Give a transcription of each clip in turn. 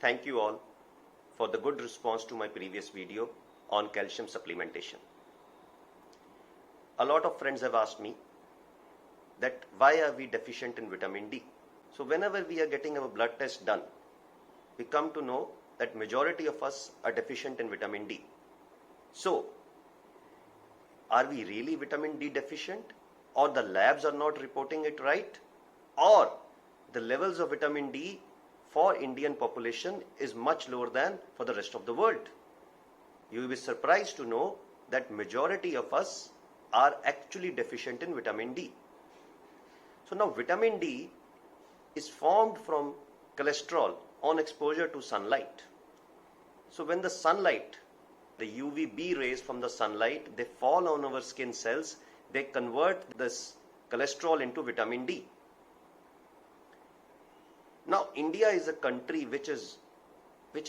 Thank you all for the good response to my previous video on calcium supplementation. A lot of friends have asked me that why are we deficient in vitamin D? So whenever we are getting our blood test done, we come to know that majority of us are deficient in vitamin D. So, are we really vitamin D deficient, or the labs are not reporting it right, or the levels of vitamin D for Indian population is much lower than for the rest of the world? You will be surprised to know that majority of us are actually deficient in vitamin D. So now vitamin D is formed from cholesterol on exposure to sunlight. So when the sunlight, the UVB rays from the sunlight, they fall on our skin cells, they convert this cholesterol into vitamin D. Now India is a country which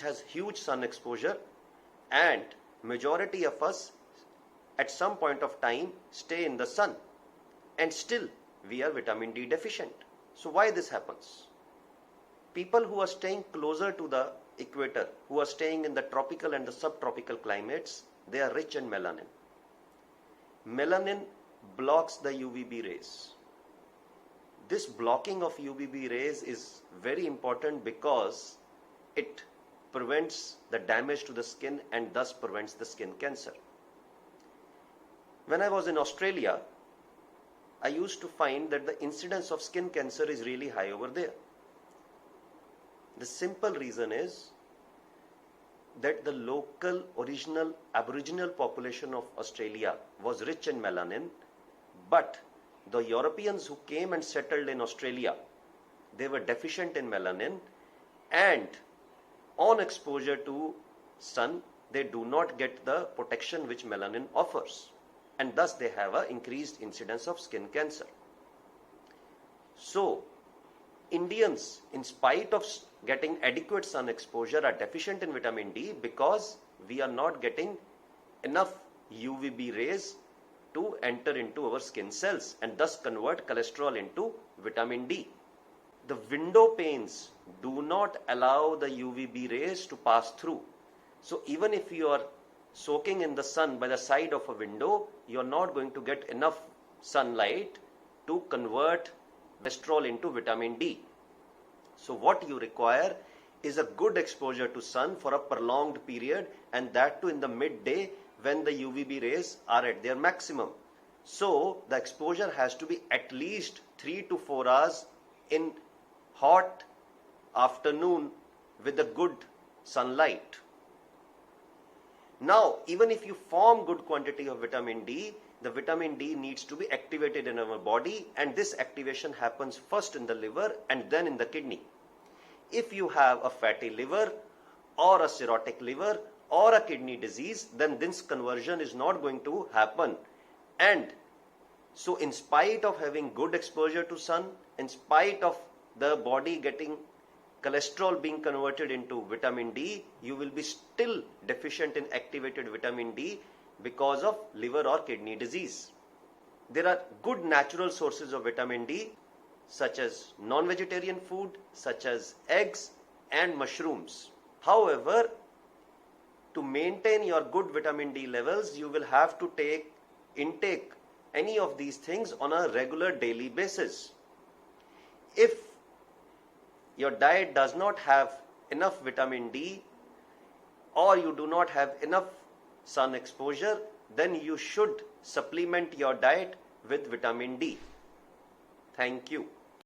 has huge sun exposure, and majority of us at some point of time stay in the sun, and still we are vitamin D deficient. So why this happens? People who are staying closer to the equator, who are staying in the tropical and the subtropical climates, they are rich in melanin. Melanin blocks the UVB rays. This blocking of UVB rays is very important because it prevents the damage to the skin and thus prevents the skin cancer. When I was in Australia, I used to find that the incidence of skin cancer is really high over there. The simple reason is that the local original Aboriginal population of Australia was rich in melanin, but the Europeans who came and settled in Australia, they were deficient in melanin, and on exposure to sun, they do not get the protection which melanin offers, and thus they have an increased incidence of skin cancer. So Indians, in spite of getting adequate sun exposure, are deficient in vitamin D because we are not getting enough UVB rays to enter into our skin cells and thus convert cholesterol into vitamin D. The window panes do not allow the UVB rays to pass through. So even if you are soaking in the sun by the side of a window, you are not going to get enough sunlight to convert cholesterol into vitamin D. So what you require is a good exposure to sun for a prolonged period, and that too in the midday when the UVB rays are at their maximum. So the exposure has to be at least 3 to 4 hours in hot afternoon with a good sunlight. Now, even if you form good quantity of vitamin D, the vitamin D needs to be activated in our body, and this activation happens first in the liver and then in the kidney. If you have a fatty liver or a cirrhotic liver or a kidney disease, then this conversion is not going to happen. And so in spite of having good exposure to sun, in spite of the body getting cholesterol being converted into vitamin D, you will be still deficient in activated vitamin D because of liver or kidney disease. There are good natural sources of vitamin D such as non-vegetarian food, such as eggs and mushrooms. However, to maintain your good vitamin D levels, you will have to intake any of these things on a regular daily basis. If your diet does not have enough vitamin D, or you do not have enough sun exposure, then you should supplement your diet with vitamin D. Thank you.